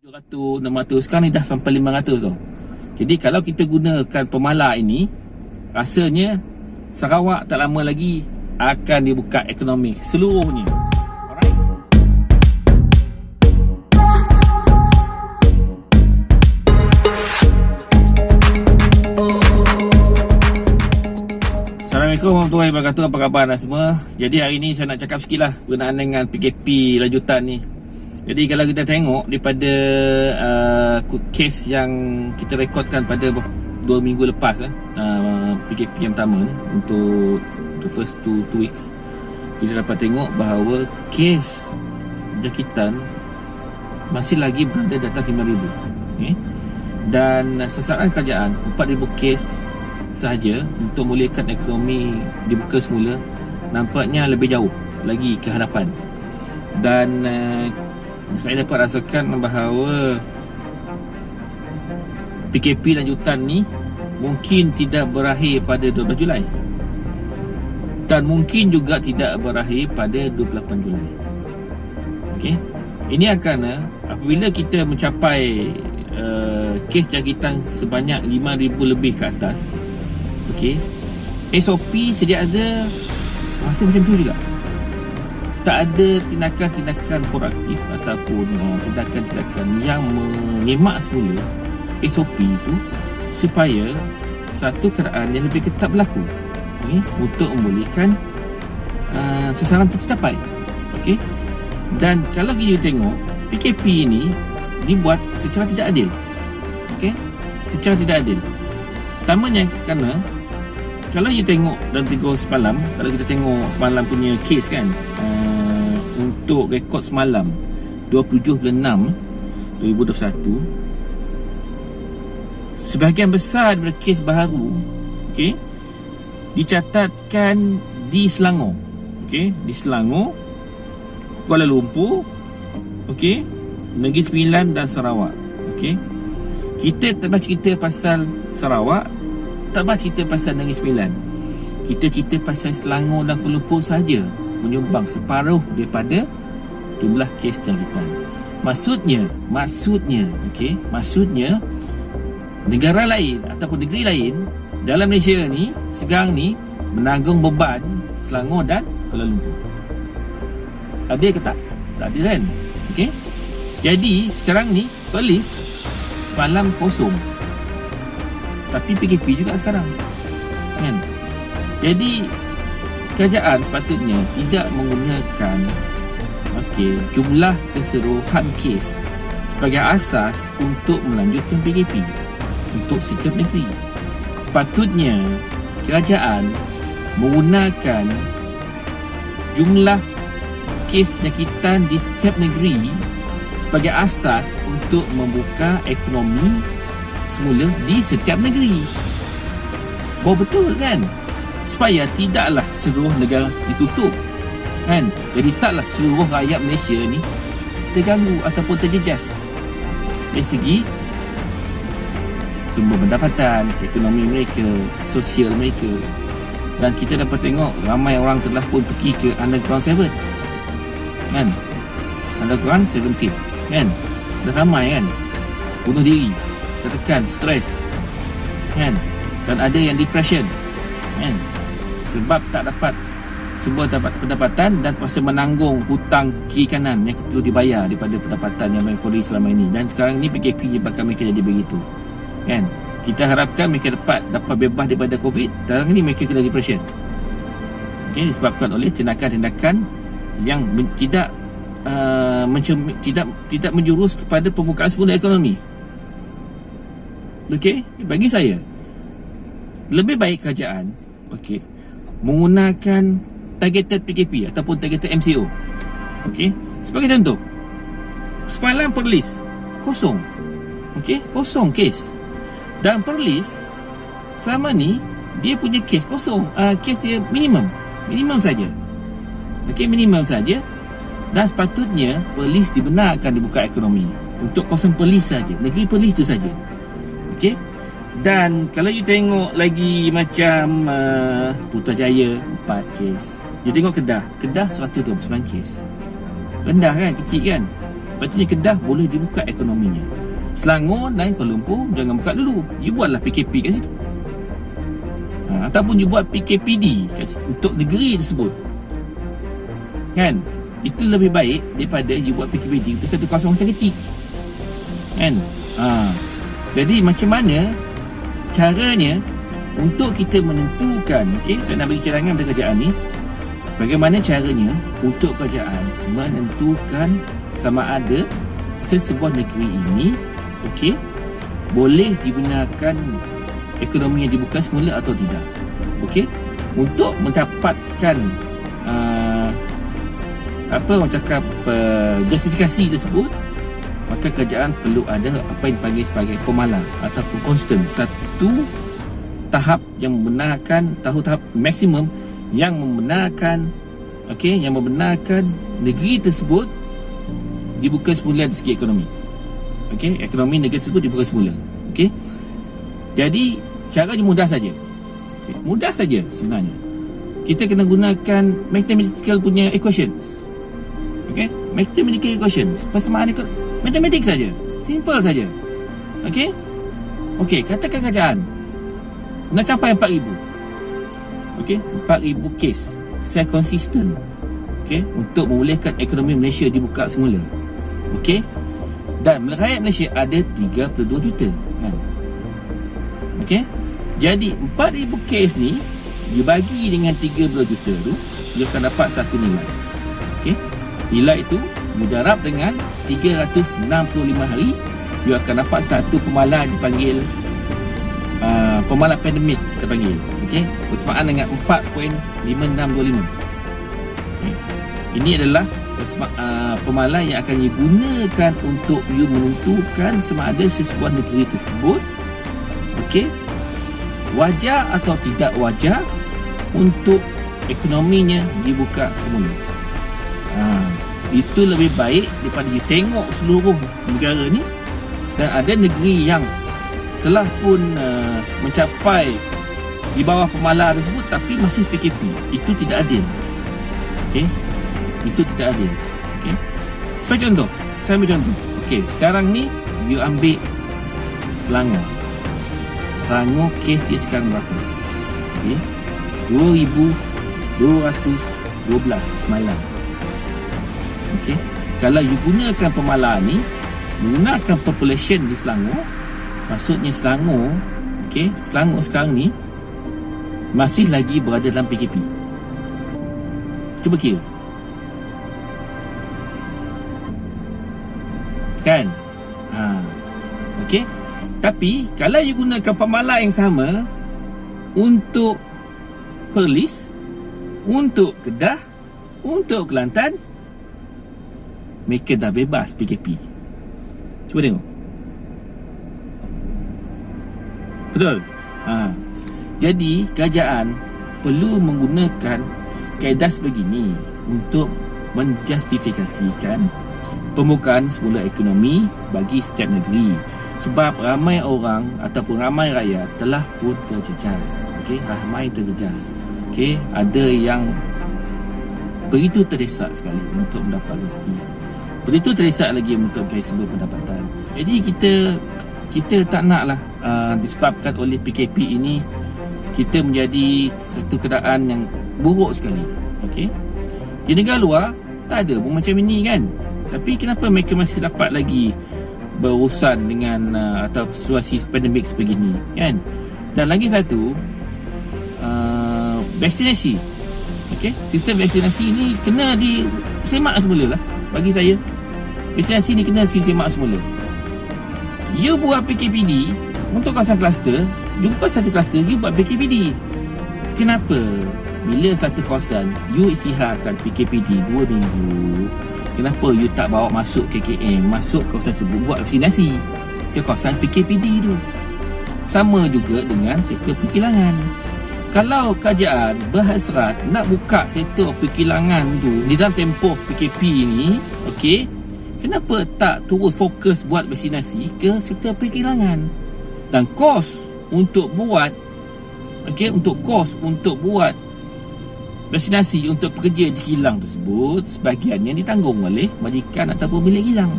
700, 600, sekarang ni dah sampai 500 tau. Jadi kalau kita gunakan pemalar ini, rasanya Sarawak tak lama lagi akan dibuka ekonomi seluruhnya. Alright. Assalamualaikum warahmatullahi wabarakatuh. Apa khabar anda semua? Jadi hari ni saya nak cakap sikit lah berkenaan dengan PKP lanjutan ni. Jadi kalau kita tengok daripada kes yang kita rekodkan pada 2 minggu lepas PKP yang pertama ni, untuk the first 2 weeks, kita dapat tengok bahawa kes jangkitan masih lagi berada di atas 5,000, okay? Dan sasaran kerajaan 4,000 kes sahaja untuk memulihkan ekonomi dibuka semula nampaknya lebih jauh lagi ke hadapan. Dan saya dapat rasakan bahawa PKP lanjutan ni mungkin tidak berakhir pada 12 Julai dan mungkin juga tidak berakhir pada 28 Julai. Okey. Ini kerana apabila kita mencapai kes jangkitan sebanyak 5,000 lebih ke atas, okey, SOP sedia ada masih macam tu juga. Tak ada tindakan-tindakan proaktif ataupun tindakan-tindakan yang menyemak semula SOP itu supaya satu keadaan yang lebih ketat berlaku, okay, untuk memulihkan sasaran tercapai. Okay? Dan kalau kita tengok PKP ini dibuat secara tidak adil, okay? Secara tidak adil. Pertamanya kerana kalau kita tengok dan tengok semalam, kalau kita tengok semalam punya kes kan, untuk rekod semalam 27 bulan 6 2021, sebahagian besar daripada kes baharu, okay, dicatatkan di Selangor, okay, di Selangor, Kuala Lumpur, okay, Negeri Sembilan dan Sarawak. Okay, kita tak bahas cerita pasal Sarawak, tak bahas cerita pasal Negeri Sembilan, kita cerita pasal Selangor dan Kuala Lumpur sahaja menyumbang separuh daripada jumlah kes jangkitan. Maksudnya, okey, maksudnya negara lain ataupun negeri lain dalam Malaysia ni sekarang ni menanggung beban Selangor dan Kuala Lumpur. Ada ke tak? Tak ada kan? Okey. Jadi sekarang ni polis semalam kosong, tapi PKP juga sekarang, kan? Jadi kerajaan sepatutnya tidak menggunakan jumlah keseluruhan kes sebagai asas untuk melanjutkan PKP untuk setiap negeri. Sepatutnya kerajaan menggunakan jumlah kes jangkitan di setiap negeri sebagai asas untuk membuka ekonomi semula di setiap negeri. Betul kan? Supaya tidaklah seluruh negara ditutup, kan? Jadi taklah seluruh rakyat Malaysia ni terganggu ataupun terjejas dari segi sumber pendapatan, ekonomi mereka, sosial mereka. Dan kita dapat tengok ramai orang telah pun pergi ke Underground 7, kan? Underground 7 feet, kan? Dah ramai, kan? Bunuh diri, tertekan, stres, kan? Dan ada yang depression, kan? Sebab tak dapat pendapatan dan terpaksa menanggung hutang kiri kanan yang perlu dibayar daripada pendapatan yang mereka peroleh selama ini. Dan sekarang ni PKP menyebabkan mereka jadi begitu, kan? Kita harapkan mereka dapat bebas daripada COVID. Sekarang ni mereka kena depression, okay, disebabkan oleh tindakan-tindakan yang tidak menjurus kepada pembukaan semula ekonomi. Okey, bagi saya lebih baik kerajaan, okey, menggunakan targeted PKP ataupun targeted MCO. Okey, sebagai contoh, semalam Perlis kosong, okey, kosong kes. Dan Perlis selama ni dia punya kes kosong, kes dia minimum saja. Okey, minimum saja. Dan sepatutnya Perlis dibenarkan dibuka ekonomi untuk kawasan Perlis saja, negeri Perlis itu saja. Okey. Dan kalau you tengok lagi macam Putrajaya 4 kes, you tengok Kedah 129 kes. Rendah kan, kecil kan. Patutnya Kedah boleh dibuka ekonominya. Selangor dan Kuala Lumpur jangan buka dulu. You buatlah PKP kat situ. Ataupun you buat PKPD kat situ, untuk negeri tersebut. Kan? Itu lebih baik daripada you buat PKPD untuk satu kawasan kecil. Kan? Jadi macam mana caranya untuk kita menentukan, okey, saya nak bagi cadangan pada kerajaan ni, bagaimana caranya untuk kerajaan menentukan sama ada sesebuah negeri ini, okey, boleh digunakan ekonomi yang dibuka semula atau tidak. Okey, untuk mendapatkan justifikasi tersebut, maka kerajaan perlu ada apa yang dipanggil sebagai pemalar ataupun constant, satu tahap yang membenarkan, tahap maksimum yang membenarkan, okey, yang membenarkan negeri tersebut dibuka semula dari segi ekonomi. Okey, ekonomi negeri tersebut dibuka semula. Okey, jadi caranya mudah saja. Okay, mudah saja sebenarnya. Kita kena gunakan mathematical punya equations. Okey, mathematical equations, persamaan matematik saja, simple saja. Okey, katakan kerajaan nak capai 4,000. Okey, 4,000 kes secara konsisten. Okey, untuk membolehkan ekonomi Malaysia dibuka semula. Okey, dan rakyat Malaysia ada 32 juta, kan? Okey, jadi 4,000 kes ni you bagi dengan 32 juta tu, you akan dapat satu nilai. Okey, nilai itu you darab dengan 365 hari, you akan dapat satu pemalar dipanggil pemalar pandemik, kita panggil. Okey, bersamaan dengan 4.5625. Okay. Ini adalah pemalar yang akan you gunakan untuk you menentukan sama ada sesebuah negeri tersebut, okey, wajar atau tidak wajar untuk ekonominya dibuka semula. Itu lebih baik daripada you tengok seluruh negara ni dan ada negeri yang telah pun mencapai di bawah pemalar tersebut tapi masih PKP. Itu tidak adil. Okey, itu tidak adil. Okey, saya ambil contoh. Okey, sekarang ni you ambil Selangor kes dia sekarang berapa? Okey, 2,212 semalam. Okey, kalau you gunakan pemalar ni, gunakan population di Selangor, maksudnya Selangor, okey, Selangor sekarang ni masih lagi berada dalam PKP. Cuba kira. Kan? Okey. Tapi kalau you gunakan pemalar yang sama untuk Perlis, untuk Kedah, untuk Kelantan, mereka dah bebas PKP. Cuba tengok. Betul? Jadi kerajaan perlu menggunakan kaedah sebegini untuk menjustifikasikan pembukaan semula ekonomi bagi setiap negeri. Sebab ramai orang ataupun ramai rakyat telah pun terjejas. Okey, ramai terjejas. Okey, ada yang begitu terdesak sekali untuk mendapat rezeki. Begitu terdesak lagi untuk mencari sumber pendapatan. Jadi kita tak naklah disebabkan oleh PKP ini kita menjadi satu keadaan yang buruk sekali. Okey, di negara luar tak ada pun macam ini, kan? Tapi kenapa mereka masih dapat lagi berurusan dengan atau situasi pandemik sebegini, kan? Dan lagi satu, vaksinasi. Okey, sistem vaksinasi ni kena disemak semula lah. Bagi saya, vaksinasi ni kena disemak semula. You buat PKPD untuk kawasan kluster, jumpa satu kluster, you buat PKPD. Kenapa? Bila satu kawasan you isytiharkan PKPD 2 minggu, kenapa you tak bawa masuk KKM, masuk kawasan tersebut, buat vaksinasi ke kawasan PKPD tu? Sama juga dengan sektor perkilangan. Kalau kerajaan berhasrat nak buka sektor perkilangan tu di dalam tempoh PKP ni, okey, kenapa tak terus fokus buat vaksinasi ke sektor perkilangan? Dan kos untuk buat, okey, untuk kos untuk buat vaksinasi untuk pekerja di kilang tersebut sebahagiannya ditanggung oleh majikan ataupun milik kilang,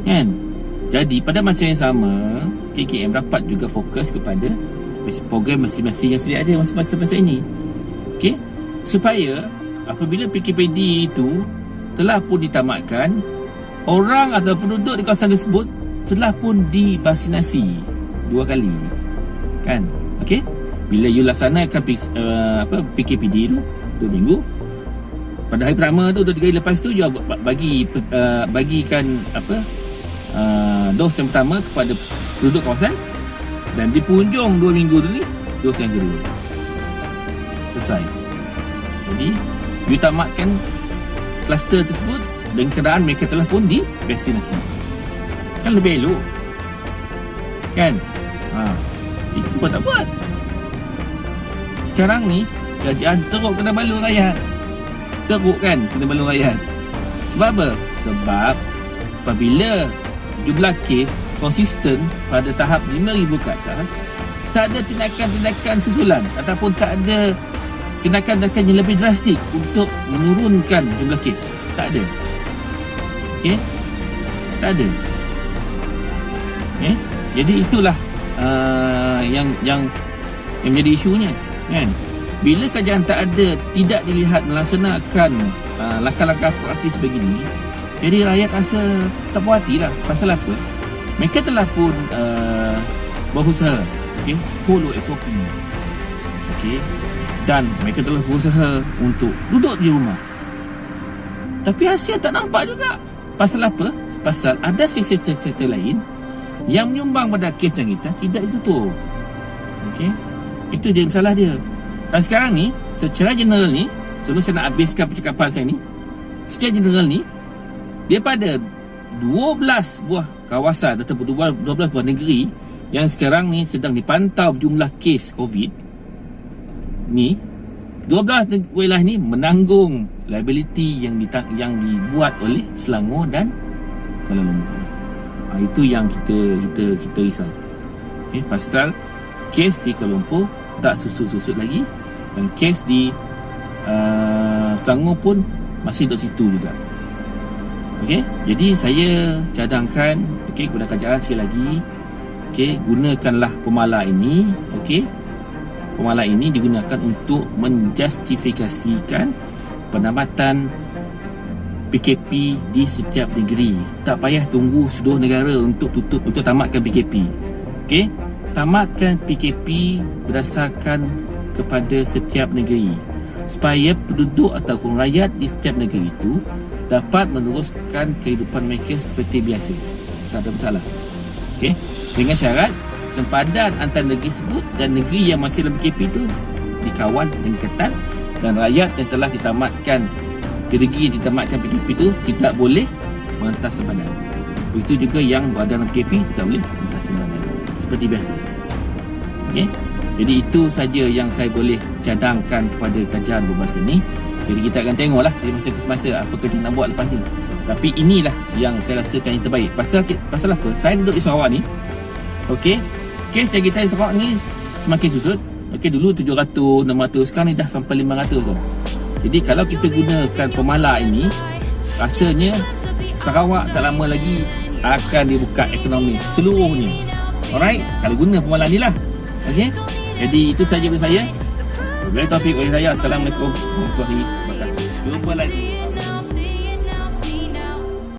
kan? Jadi pada masa yang sama, KKM dapat juga fokus kepada program masing-masing yang sedia ada masa ini, okey, supaya apabila PKPD itu telah pun ditamatkan, orang atau penduduk di kawasan tersebut telah pun divaksinasi 2 kali, kan? Okey, bila you laksanakan PKPD tu 2 minggu, pada hari pertama tu 2-3 hari lepas tu you bagikan dos yang pertama kepada penduduk kawasan, dan di penghujung 2 minggu tu ni dos yang kedua. Selesai. Jadi you tamatkan kluster tersebut dengan keadaan mereka telah pun divaksinasi. Kan lebih elok, kan? Kenapa tak buat? Sekarang ni kerajaan teruk kena malu rakyat. Teruk kan kena malu rakyat. Sebab apa? Sebab apabila jumlah kes konsisten pada tahap 5,000 ke atas, tak ada tindakan-tindakan susulan ataupun tak ada tindakan-tindakan yang lebih drastik untuk menurunkan jumlah kes. Tak ada. Okey? Tak ada. Jadi itulah yang menjadi isunya, kan? Bila kerajaan tidak dilihat melaksanakan langkah-langkah proaktif sebegini, jadi rakyat rasa tak puas hati lah. Pasal apa? Mereka telah pun berusaha, okay, follow SOP, okay, dan mereka telah berusaha untuk duduk di rumah, tapi hasil tak nampak juga. Pasal apa? Pasal ada sektor-sektor lain yang menyumbang pada kes jangkitan tidak ditutup. Okay, itu dia masalah dia. Dan sekarang ni, secara general ni, sebelum saya nak habiskan percakapan saya ni, secara general ni, daripada 12 buah kawasan ataupun 12 buah negeri yang sekarang ni sedang dipantau jumlah kes COVID ni, 12 wilayah ni menanggung liability yang dibuat oleh Selangor dan Kuala Lumpur. Itu yang kita risau. Okay, pasal kes di Kuala Lumpur tak susut-susut lagi, dan kes di Selangor pun masih duduk situ juga. Okey, jadi saya cadangkan, okey, kepada kerajaan sekali lagi, okey, gunakanlah pemala ini, okey. Pemala ini digunakan untuk menjustifikasikan penamatan PKP di setiap negeri. Tak payah tunggu seluruh negara untuk tutup, untuk tamatkan PKP. Okey, tamatkan PKP berdasarkan kepada setiap negeri, supaya penduduk ataupun rakyat di setiap negeri itu dapat meneruskan kehidupan mereka seperti biasa. Tak ada masalah. Okey, dengan syarat sempadan antara negeri sebut dan negeri yang masih dalam PKP itu dikawal dengan ketat, dan rakyat yang telah ditamatkan negeri yang ditamatkan PKP itu tidak boleh merentas sempadan. Begitu juga yang berada dalam PKP tidak boleh merentas sempadan seperti biasa. Okey, jadi itu saja yang saya boleh cadangkan kepada kerajaan berbahasa ini. Jadi kita akan tengoklah dari masa ke semasa apa kerja nak buat lepas ni. Tapi inilah yang saya rasakan yang terbaik. Pasal apa? Saya duduk di Sarawak ni. Okey, kes jangkitan di Sarawak ni semakin susut. Okey, dulu 700, 600, sekarang ni dah sampai 500 tau. Jadi kalau kita gunakan pemala ini, rasanya Sarawak tak lama lagi akan dibuka ekonomi seluruhnya. Alright, kalau guna pemala ni lah. Okey, jadi itu saja dari saya. Wabillahi taufiq wal hidayah. Assalamualaikum warahmatullahi wabarakatuh. Jumpa lagi.